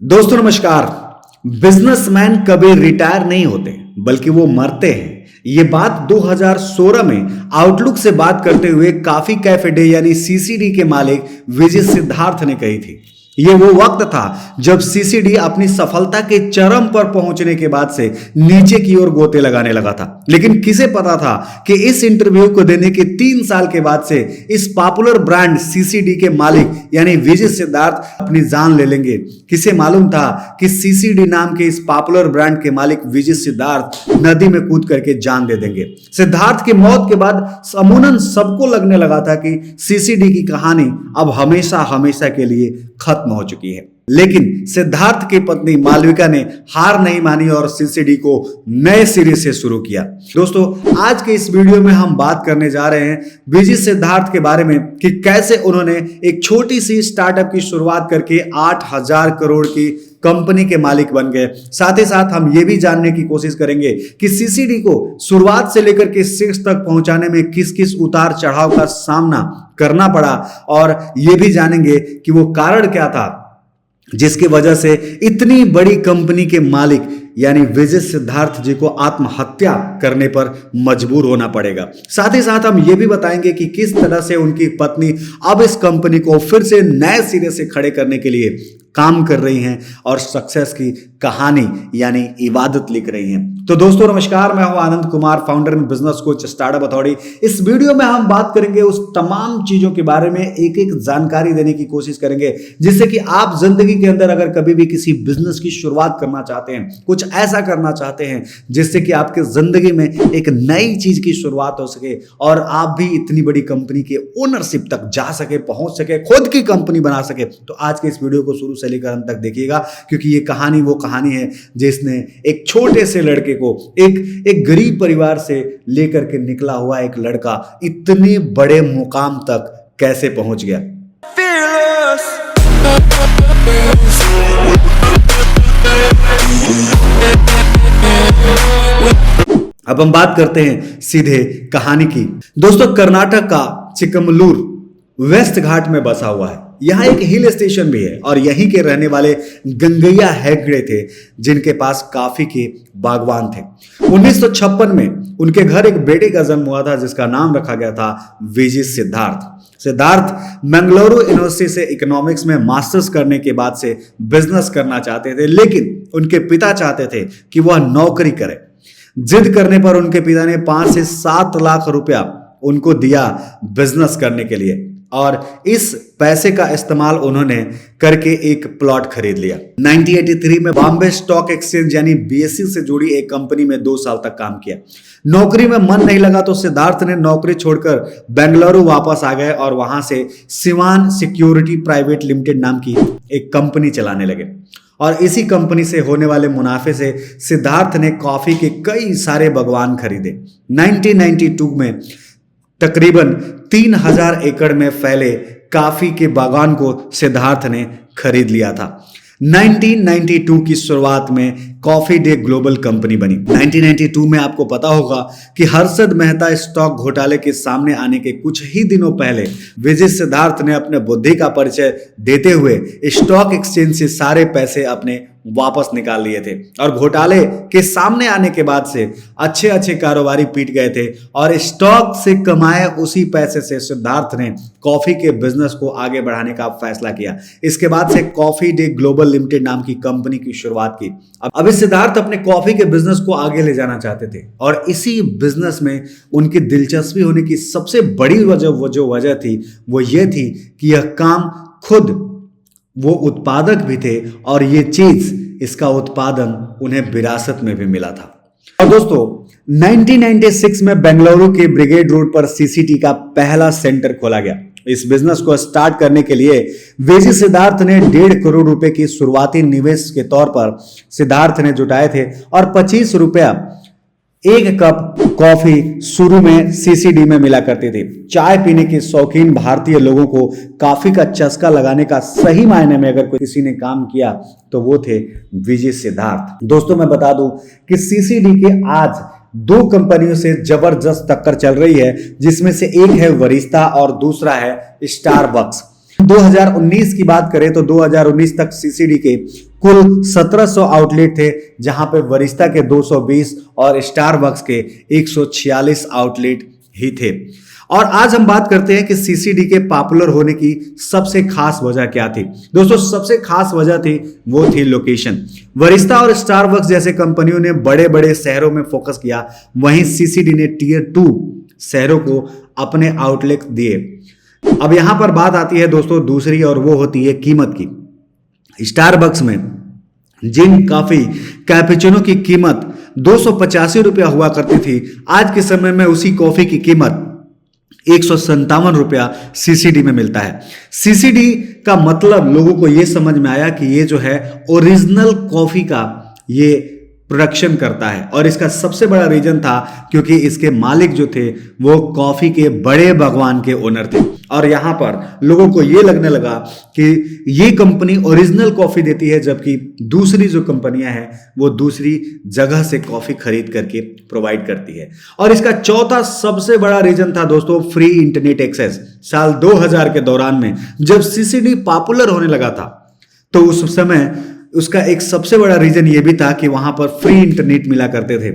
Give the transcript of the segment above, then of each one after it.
दोस्तों नमस्कार। बिजनेसमैन कभी रिटायर नहीं होते बल्कि वो मरते हैं। ये बात 2016 में आउटलुक से बात करते हुए कॉफी कैफे डे यानी सीसीडी के मालिक विजय सिद्धार्थ ने कही थी। ये वो वक्त था जब सीसीडी अपनी सफलता के चरम पर पहुंचने के बाद से नीचे की ओर गोते लगाने लगा था। लेकिन किसे पता था कि इस इंटरव्यू को देने के 3 साल के बाद से इस पॉपुलर ब्रांड सीसीडी के मालिक यानी विजय सिद्धार्थ अपनी जान ले लेंगे। किसे मालूम था कि सीसीडी नाम के इस पॉपुलर ब्रांड के मालिक विजय सिद्धार्थ नदी में कूद करके जान दे देंगे। सिद्धार्थ की मौत के बाद अमूनन सबको लगने लगा था कि सीसीडी की कहानी अब हमेशा हमेशा के लिए खत्म हो चुकी है। लेकिन सिद्धार्थ की पत्नी मालविका ने हार नहीं मानी और सीसीडी को नए सिरे से शुरू किया। दोस्तों आज के इस वीडियो में हम बात करने जा रहे हैं विजय सिद्धार्थ के बारे में कि कैसे उन्होंने एक छोटी सी स्टार्टअप की शुरुआत करके 8,000 करोड़ की कंपनी के मालिक बन गए। साथ ही साथ हम ये भी जानने की कोशिश करेंगे कि सीसीडी को शुरुआत से लेकर के शीर्ष तक पहुंचाने में किस किस उतार चढ़ाव का सामना करना पड़ा और ये भी जानेंगे कि वो कारण क्या था जिसकी वजह से इतनी बड़ी कंपनी के मालिक यानी विजय सिद्धार्थ जी को आत्महत्या करने पर मजबूर होना पड़ेगा। साथ ही साथ हम ये भी बताएंगे कि किस तरह से उनकी पत्नी अब इस कंपनी को फिर से नए सिरे से खड़े करने के लिए काम कर रही हैं और सक्सेस की कहानी यानी इबादत लिख रही हैं। तो दोस्तों नमस्कार, मैं हूं Anand Kumar, founder and business coach startup authority. इस वीडियो में हम बात करेंगे उस तमाम चीजों के बारे में, एक एक जानकारी देने की कोशिश करेंगे जिससे कि आप जिंदगी के अंदर अगर कभी भी किसी बिजनेस की शुरुआत करना चाहते हैं, कुछ ऐसा करना चाहते हैं जिससे कि आपके जिंदगी में एक नई चीज की शुरुआत हो सके और आप भी इतनी बड़ी कंपनी के ओनरशिप तक जा सके, पहुंच सके, खुद की कंपनी बना सके, तो आज के इस वीडियो को शुरू से लेकर अंत तक देखिएगा क्योंकि ये कहानी वो कहानी है जिसने एक छोटे से लड़के को एक गरीब परिवार से लेकर के निकला हुआ एक लड़का इतने बड़े मुकाम तक कैसे पहुंच गया। अब हम बात करते हैं सीधे कहानी की। दोस्तों कर्नाटक का चिकमलूर वेस्ट घाट में बसा हुआ है। यहां एक हिल स्टेशन भी है और यहीं के रहने वाले गंगैया हेगड़े थे जिनके पास कॉफी के बागवान थे। 1956 में उनके घर एक बेटे का जन्म हुआ था जिसका नाम रखा गया था विजय सिद्धार्थ। सिद्धार्थ मंगलुरु यूनिवर्सिटी से इकोनॉमिक्स में मास्टर्स करने के बाद से बिजनेस करना चाहते थे, लेकिन उनके पिता चाहते थे कि वह नौकरी करे। जिद करने पर उनके पिता ने 5 से 7 लाख रुपया उनको दिया बिजनेस करने के लिए और इस पैसे का इस्तेमाल उन्होंने करके एक प्लॉट खरीद लिया। 1983 में बॉम्बे स्टॉक एक्सचेंज यानी बीएसई से जुड़ी एक कंपनी में 2 साल तक काम किया। नौकरी में मन नहीं लगा तो सिद्धार्थ ने नौकरी छोड़कर बेंगलुरु वापस आ गए और वहां से सिवान सिक्योरिटी प्राइवेट लिमिटेड नाम की एक कंपनी चलाने लगे और इसी कंपनी से होने वाले मुनाफे से सिद्धार्थ ने कॉफी के कई सारे बागवान खरीदे। 1992 में तकरीबन 3000 एकड़ में फैले कॉफी के बागान को सिद्धार्थ ने खरीद लिया था। 1992 की शुरुआत में कॉफी डे ग्लोबल कंपनी बनी। 1992 में आपको पता होगा कि हर्षद मेहता स्टॉक घोटाले के सामने आने के कुछ ही दिनों पहले विजय सिद्धार्थ ने अपने बुद्धि का परिचय देते हुए स्टॉक एक्सचेंज से सारे पैसे अपने वापस निकाल लिए थे और घोटाले के सामने आने के बाद से अच्छे अच्छे कारोबारी पीट गए थे और स्टॉक से कमाए उसी पैसे से सिद्धार्थ ने कॉफी के बिजनेस को आगे बढ़ाने का फैसला किया। इसके बाद से कॉफी डे ग्लोबल लिमिटेड नाम की कंपनी की शुरुआत की। अब सिद्धार्थ अपने कॉफी के बिजनेस को आगे ले जाना चाहते थे और इसी बिजनेस में उनकी दिलचस्पी होने की सबसे बड़ी वजह थी वो ये थी कि यह काम खुद वो उत्पादक भी थे और ये चीज इसका उत्पादन उन्हें विरासत में भी मिला था। और दोस्तों 1996 में बेंगलुरु के ब्रिगेड रोड पर सीसीडी का पहला सेंटर खोला गया। इस बिजनेस को स्टार्ट करने के लिए विजय सिद्धार्थ ने 1.5 करोड़ रुपए की शुरुआती निवेश के तौर पर सिद्धार्थ ने जुटाए थे और 25 रुपया एक कप कॉफी शुरू में सीसीडी में मिला करती थी। चाय पीने के शौकीन भारतीय लोगों को कॉफी का चस्का लगाने का सही मायने में अगर किसी ने काम किया तो वो थे विजय सिद्धार्थ। दोस्तों मैं बता दूं कि सीसीडी के आज 2 कंपनियों से जबरदस्त टक्कर चल रही है, जिसमें से एक है वरिस्ता और दूसरा है स्टारबक्स। 2019 की बात करें तो 2019 तक सीसीडी के कुल 1700 आउटलेट थे, जहां पे वरिस्ता के 220 और स्टारबक्स के 146 आउटलेट ही थे। और आज हम बात करते हैं कि सीसीडी के पॉपुलर होने की सबसे खास वजह क्या थी। दोस्तों, सबसे खास वजह थी वो थी लोकेशन। वरिस्ता और स्टारबक्स जैसे कंपनियों ने बड़े बड़े शहरों में फोकस किया, वहीं सीसीडी ने टियर 2 शहरों को अपने आउटलेट दिए। अब यहां पर बात आती है दोस्तों दूसरी, और वो होती है कीमत की। स्टारबक्स में जिन कॉफी कैपुचिनो की कीमत 285 रुपया हुआ करती थी, आज के समय में उसी कॉफी की कीमत 157 रुपया सीसीडी में मिलता है। सीसीडी का मतलब लोगों को यह समझ में आया कि ये जो है ओरिजिनल कॉफी का ये प्रोडक्शन करता है, और इसका सबसे बड़ा रीजन था क्योंकि इसके मालिक जो थे वो कॉफी के बड़े बागवान के ओनर थे। और यहां पर लोगों को यह लगने लगा कि ये कंपनी ओरिजिनल कॉफी देती है, जबकि दूसरी जो कंपनियां हैं वो दूसरी जगह से कॉफी खरीद करके प्रोवाइड करती है। और इसका चौथा सबसे बड़ा रीजन था दोस्तों फ्री इंटरनेट एक्सेस। साल 2000 के दौरान में जब सीसीडी पॉपुलर होने लगा था, तो उस समय उसका एक सबसे बड़ा रीजन यह भी था कि वहां पर फ्री इंटरनेट मिला करते थे।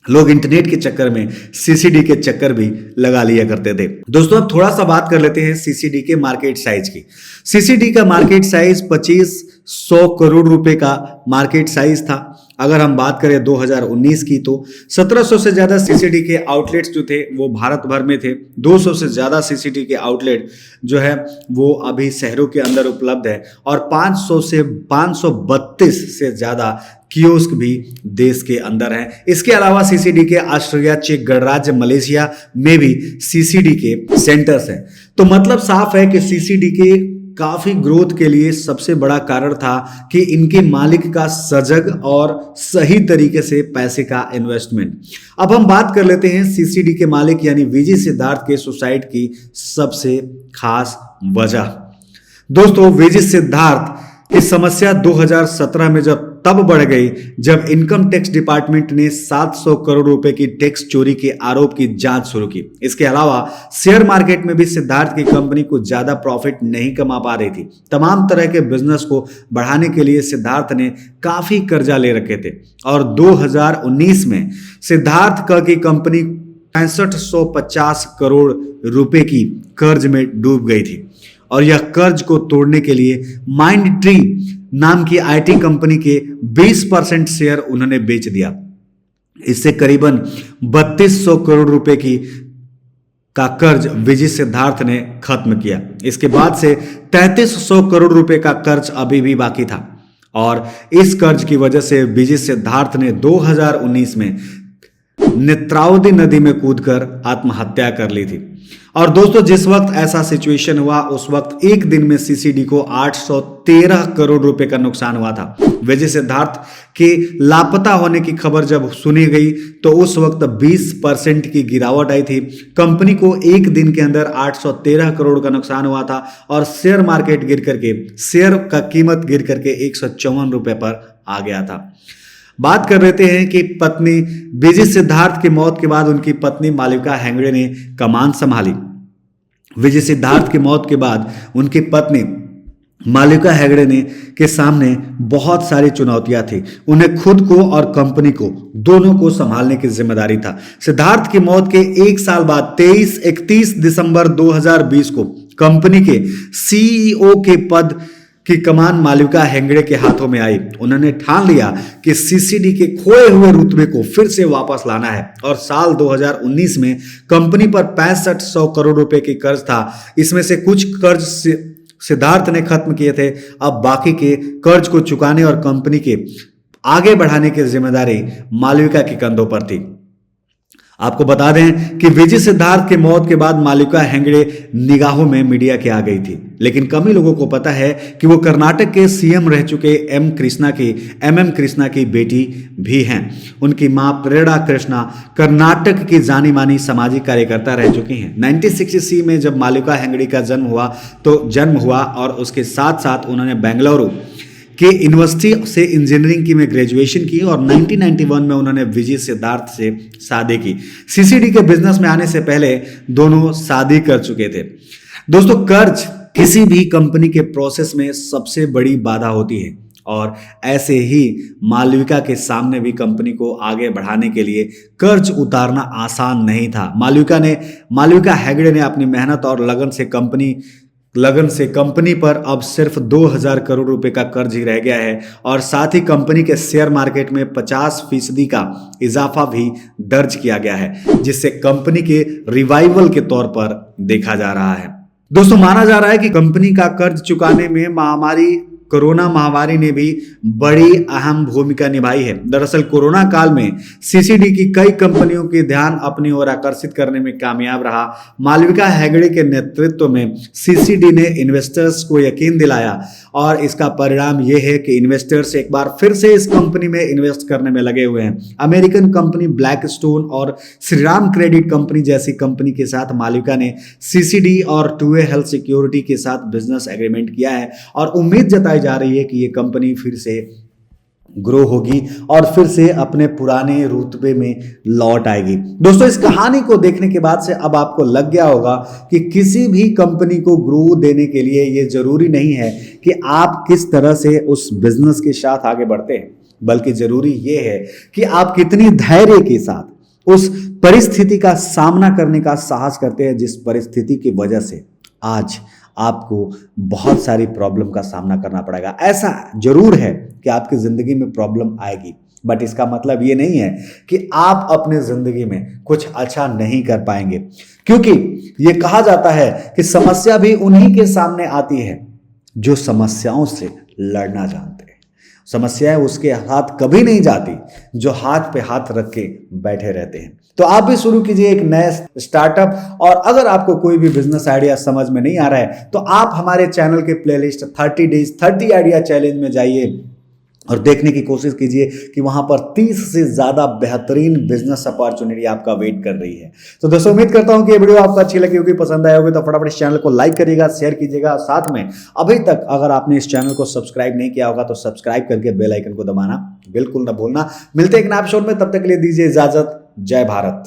लोग इंटरनेट के चक्कर में सीसीडी के चक्कर भी लगा लिया करते थे। दोस्तों, अब थोड़ा सा बात कर लेते हैं सीसीडी के मार्केट साइज की। सीसीडी का मार्केट साइज 2500 करोड़ रुपए का मार्केट साइज था। अगर हम बात करें 2019 की, तो 1700 से ज्यादा सीसीडी के आउटलेट्स जो थे वो भारत भर में थे। 200 से ज्यादा सीसीडी के आउटलेट जो है वो अभी शहरों के अंदर उपलब्ध है, और 500 से 532 से ज्यादा कियोस्क भी देश के अंदर हैं। इसके अलावा सीसीडी के ऑस्ट्रेलिया, चेक गणराज्य, मलेशिया में भी सीसीडी के सेंटर्स हैं। तो मतलब साफ है कि सीसीडी के काफी ग्रोथ के लिए सबसे बड़ा कारण था कि इनके मालिक का सजग और सही तरीके से पैसे का इन्वेस्टमेंट। अब हम बात कर लेते हैं सीसीडी के मालिक यानी वीजी सिद्धार्थ के सुसाइड की सबसे खास वजह। दोस्तों, वीजी सिद्धार्थ की समस्या 2017 में तब बढ़ गई जब इनकम टैक्स डिपार्टमेंट ने 700 करोड़ रुपए की टैक्स चोरी के आरोप की जांच शुरू की। इसके अलावा शेयर मार्केट में भी सिद्धार्थ की कंपनी को ज्यादा प्रॉफिट नहीं कमा पा रही थी। तमाम तरह के बिजनेस को बढ़ाने के लिए सिद्धार्थ ने काफी कर्जा ले रखे थे, और 2019 में सिद्धार्थ की कंपनी 6550 करोड़ रुपए की कर्ज में डूब गई थी, और यह कर्ज को तोड़ने के लिए माइंड ट्री नाम की आईटी कंपनी के 20% शेयर उन्होंने बेच दिया। इससे करीबन 3200 करोड़ रुपए का कर्ज विजय सिद्धार्थ ने खत्म किया। इसके बाद से 3300 करोड़ रुपए का कर्ज अभी भी बाकी था, और इस कर्ज की वजह से विजय सिद्धार्थ ने 2019 में नेत्रावती नदी में कूदकर आत्महत्या कर ली थी। और दोस्तों, जिस वक्त ऐसा सिचुएशन हुआ उस वक्त एक दिन में सीसीडी को 813 करोड़ रुपए का नुकसान हुआ था। विजय सिद्धार्थ के लापता होने की खबर जब सुनी गई तो उस वक्त 20% की गिरावट आई थी। कंपनी को एक दिन के अंदर 813 करोड़ का नुकसान हुआ था, और शेयर मार्केट गिर करके शेयर का कीमत गिर करके 154 रुपए पर आ गया था। बात कर लेते हैं कि पत्नी विजय सिद्धार्थ की मौत के बाद उनकी पत्नी मालविका हेगड़े ने कमान संभाली। विजय सिद्धार्थ की मौत के बाद उनकी पत्नी मालविका हेगड़े ने के सामने बहुत सारी चुनौतियां थी। उन्हें खुद को और कंपनी को दोनों को संभालने की जिम्मेदारी था। सिद्धार्थ की मौत के एक साल बाद 31 दिसंबर 2020 को कंपनी के सीईओ के पद की कमान मालविका हेगड़े के हाथों में आई। उन्होंने ठान लिया कि सीसीडी के खोए हुए रुतबे को फिर से वापस लाना है, और साल 2019 में कंपनी पर 6500 करोड़ रुपए की कर्ज था। इसमें से कुछ कर्ज सिद्धार्थ ने खत्म किए थे, अब बाकी के कर्ज को चुकाने और कंपनी के आगे बढ़ाने की जिम्मेदारी मालविका के कंधों पर थी। आपको बता दें कि विजय सिद्धार्थ की मौत के बाद मालविका हेगड़े निगाहों में मीडिया के आ गई थी, लेकिन कम ही लोगों को पता है कि वो कर्नाटक के सीएम रह चुके एम कृष्णा की बेटी भी हैं। उनकी मां प्रेरणा कृष्णा कर्नाटक की जानी मानी सामाजिक कार्यकर्ता रह चुकी हैं। 1960 में जब मालविका हेगड़े का जन्म हुआ और उसके साथ साथ उन्होंने बेंगलुरु के यूनिवर्सिटी से इंजीनियरिंग की में ग्रेजुएशन की, और 1991 में उन्होंने विजय सिद्धार्थ से शादी की। सीसीडी के बिजनेस में आने से पहले दोनों शादी कर चुके थे। दोस्तों, कर्ज किसी भी कंपनी के प्रोसेस में सबसे बड़ी बाधा होती है, और ऐसे ही मालविका के सामने भी कंपनी को आगे बढ़ाने के लिए कर्ज उतारना आसान नहीं था। मालविका हेगड़े ने अपनी मेहनत और लगन से कंपनी पर अब सिर्फ 2000 करोड़ रुपए का कर्ज ही रह गया है और साथ ही कंपनी के शेयर मार्केट में 50% का इजाफा भी दर्ज किया गया है, जिससे कंपनी के रिवाइवल के तौर पर देखा जा रहा है। दोस्तों, माना जा रहा है कि कंपनी का कर्ज चुकाने में कोरोना महामारी ने भी बड़ी अहम भूमिका निभाई है। दरअसल कोरोना काल में सीसीडी की कई कंपनियों के ध्यान अपनी ओर आकर्षित करने में कामयाब रहा। मालविका हेगड़े के नेतृत्व में सीसीडी ने इन्वेस्टर्स को यकीन दिलाया और इसका परिणाम यह है कि इन्वेस्टर्स एक बार फिर से इस कंपनी में इन्वेस्ट करने में लगे हुए हैं। अमेरिकन कंपनी ब्लैकस्टोन और श्रीराम क्रेडिट कंपनी जैसी कंपनी के साथ मालविका ने सीसीडी और 2A हेल्थ सिक्योरिटी के साथ बिजनेस एग्रीमेंट किया है और उम्मीद जताई जा रही है कि ये कंपनी फिर से ग्रो होगी और फिर से अपने पुराने रुतबे में लौट आएगी। दोस्तों, इस कहानी को देखने के बाद से अब आपको लग गया होगा कि किसी भी कंपनी को ग्रो देने के लिए ये जरूरी नहीं है कि आप किस तरह से उस बिजनेस के साथ आगे बढ़ते हैं, बल्कि जरूरी ये है कि आप कितनी धैर्य के साथ उस परिस्थिति का सामना करने का साहस करते हैं जिस परिस्थिति की वजह से आज आपको बहुत सारी प्रॉब्लम का सामना करना पड़ेगा। ऐसा जरूर है कि आपकी जिंदगी में प्रॉब्लम आएगी, बट इसका मतलब ये नहीं है कि आप अपने जिंदगी में कुछ अच्छा नहीं कर पाएंगे, क्योंकि ये कहा जाता है कि समस्या भी उन्हीं के सामने आती है जो समस्याओं से लड़ना जानते हैं। समस्याएं उसके हाथ कभी नहीं जाती जो हाथ पे हाथ रख के बैठे रहते हैं। तो आप भी शुरू कीजिए एक नया स्टार्टअप। और अगर आपको कोई भी बिजनेस आइडिया समझ में नहीं आ रहा है तो आप हमारे चैनल के प्लेलिस्ट 30 डेज 30 आइडिया चैलेंज में जाइए और देखने की कोशिश कीजिए कि वहां पर 30 से ज्यादा बेहतरीन बिजनेस अपॉर्चुनिटी आपका वेट कर रही है। तो दोस्तों, उम्मीद करता हूं कि ये वीडियो आपको अच्छी लगी होगी, पसंद आया होगी। तो फटाफट इस चैनल को लाइक करिएगा, शेयर कीजिएगा। साथ में अभी तक अगर आपने इस चैनल को सब्सक्राइब नहीं किया होगा तो सब्सक्राइब करके बेल आइकन को दबाना बिल्कुल ना भूलना। मिलते हैं एक नए एपिसोड में, तब तक के लिए दीजिए इजाजत। जय भारत।